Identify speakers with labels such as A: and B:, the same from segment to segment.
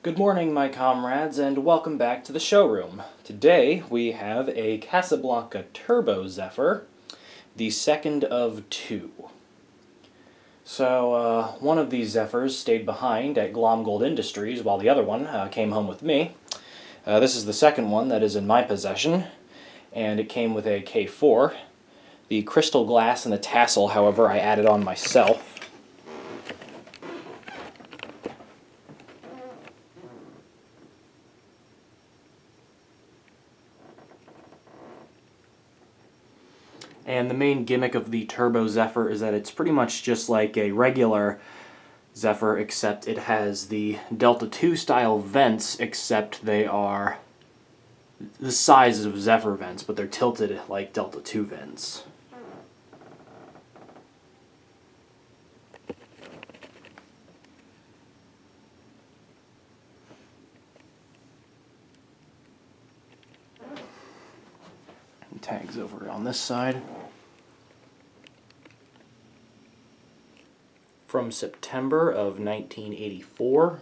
A: Good morning, my comrades, and welcome back to the showroom. Today we have a Casablanca Turbo Zephyr, the second of two. So, one of these Zephyrs stayed behind at Glom Gold Industries while the other one came home with me. This is the second one that is in my possession, and it came with a K4. The crystal glass and the tassel, however, I added on myself. And the main gimmick of the Turbo Zephyr is that it's pretty much just like a regular Zephyr, except it has the Delta II style vents, except they are the size of Zephyr vents, but they're tilted like Delta II vents. Tags over on this side. From September of 1984.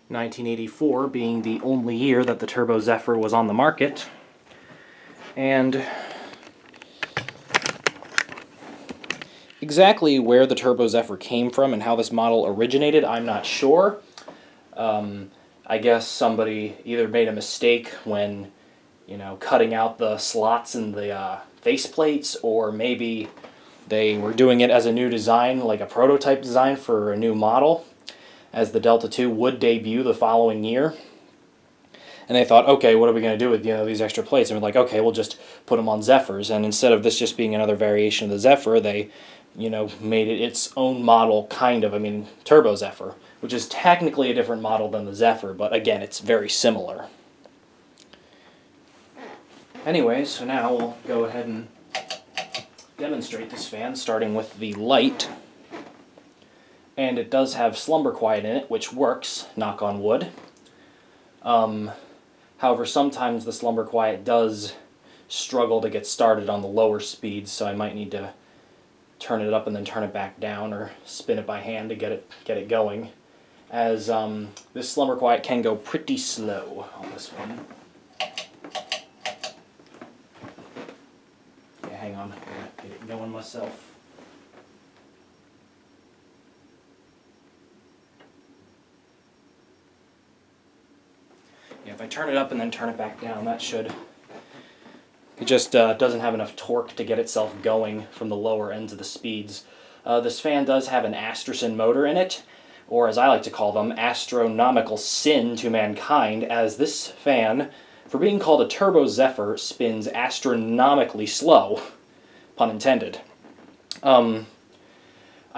A: (1984) being the only year that the Turbo Zephyr was on the market. And exactly where the Turbo Zephyr came from and how this model originated, I'm not sure. I guess somebody either made a mistake when, cutting out the slots in the faceplates, or maybe they were doing it as a new design, like a prototype design for a new model, as the Delta II would debut the following year. And they thought, okay, what are we going to do with these extra plates? And we're like, okay, we'll just put them on Zephyrs. And instead of this just being another variation of the Zephyr, they made it its own model, Turbo Zephyr, which is technically a different model than the Zephyr, but again, it's very similar. Anyway, so now we'll go ahead and demonstrate this fan, starting with the light. And it does have slumber quiet in it, which works, knock on wood. However, sometimes the slumber quiet does struggle to get started on the lower speeds, so I might need to turn it up and then turn it back down, or spin it by hand to get it going, as this slumber quiet can go pretty slow on this one. Okay, hang on, I'm gonna get it going myself. Yeah, if I turn it up and then turn it back down, that should... It just doesn't have enough torque to get itself going from the lower ends of the speeds. This fan does have an Asterson motor in it, or as I like to call them, astronomical sin to mankind, as this fan, for being called a Turbo Zephyr, spins astronomically slow, pun intended. I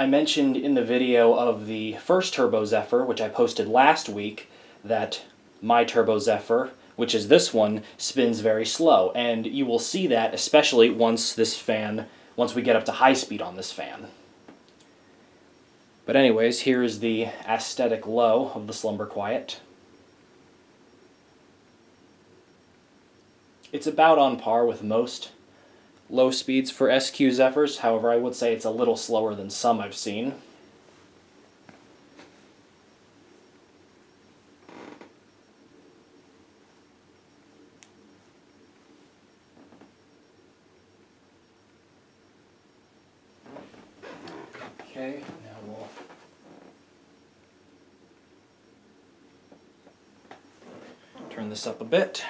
A: mentioned in the video of the first Turbo Zephyr, which I posted last week, that my Turbo Zephyr, which is this one, spins very slow, and you will see that especially once we get up to high speed on this fan. But anyways, here's the aesthetic low of the slumber quiet. It's about on par with most low speeds for SQ Zephyrs, however I would say it's a little slower than some I've seen. Okay, now we'll turn this up a bit.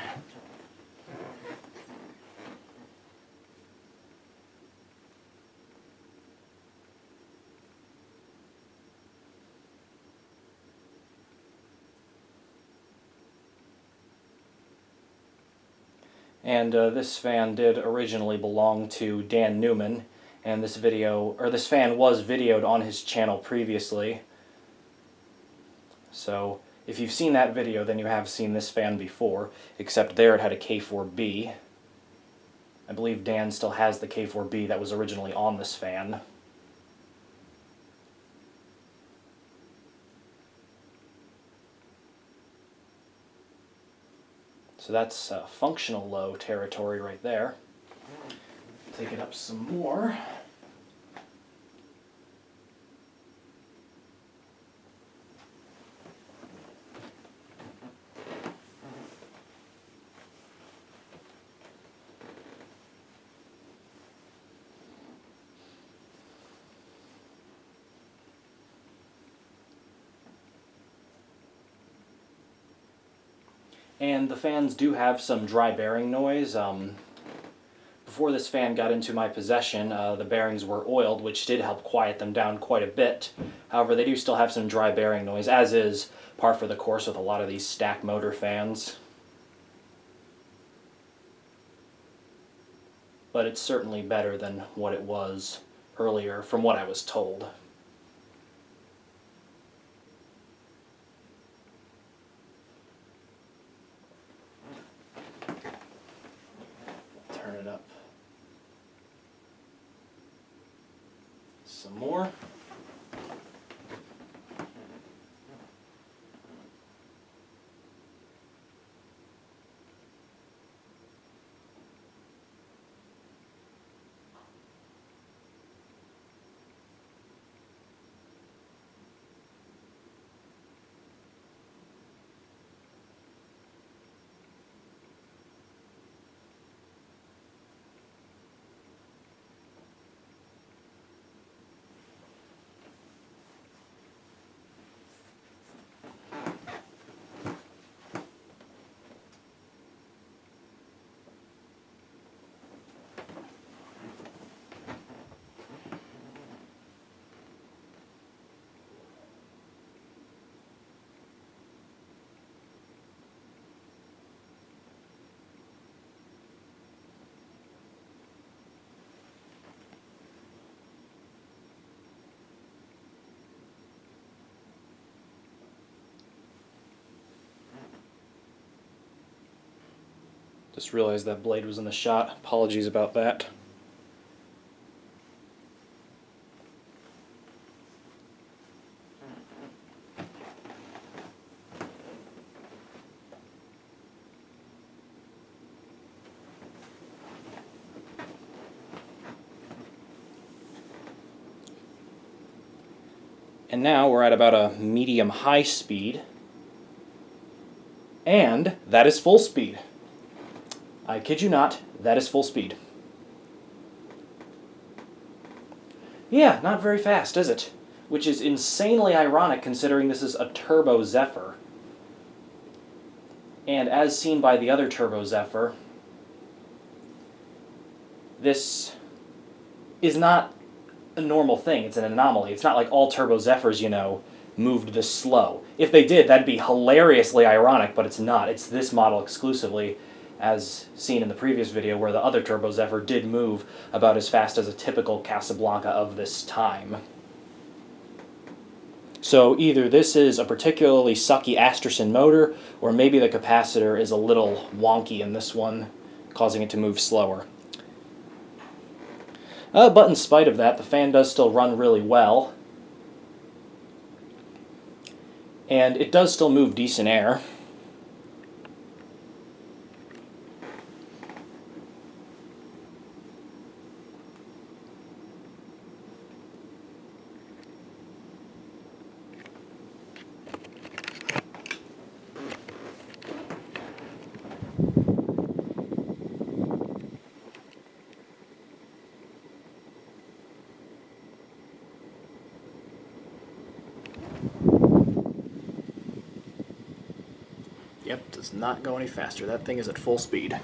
A: And this fan did originally belong to Dan Newman, and this fan was videoed on his channel previously. So if you've seen that video, then you have seen this fan before, except there it had a K4B. I believe Dan still has the K4B that was originally on this fan. So that's functional low territory right there. Take it up some more. And the fans do have some dry bearing noise. Before this fan got into my possession, the bearings were oiled, which did help quiet them down quite a bit. However, they do still have some dry bearing noise, as is par for the course with a lot of these stack motor fans. But it's certainly better than what it was earlier, from what I was told. Turn it up some more. Just realized that blade was in the shot. Apologies about that. And now we're at about a medium-high speed. And that is full speed. I kid you not, that is full speed. Yeah, not very fast, is it? Which is insanely ironic considering this is a Turbo Zephyr. And as seen by the other Turbo Zephyr, this is not a normal thing, it's an anomaly. It's not like all Turbo Zephyrs, you know, moved this slow. If they did, that'd be hilariously ironic, but it's not. It's this model exclusively, as seen in the previous video where the other Turbo Zephyr did move about as fast as a typical Casablanca of this time. So either this is a particularly sucky Asterson motor, or maybe the capacitor is a little wonky in this one, causing it to move slower. But in spite of that, the fan does still run really well. And it does still move decent air. Yep, does not go any faster. That thing is at full speed.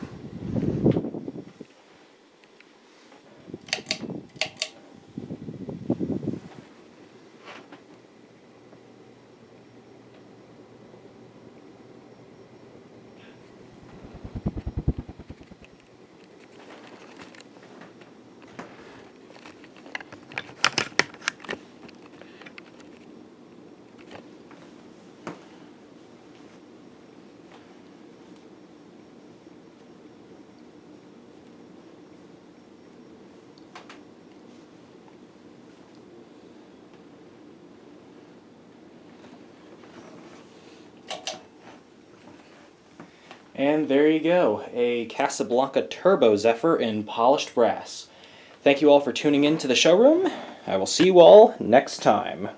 A: And there you go, a Casablanca Turbo Zephyr in polished brass. Thank you all for tuning in to the showroom. I will see you all next time.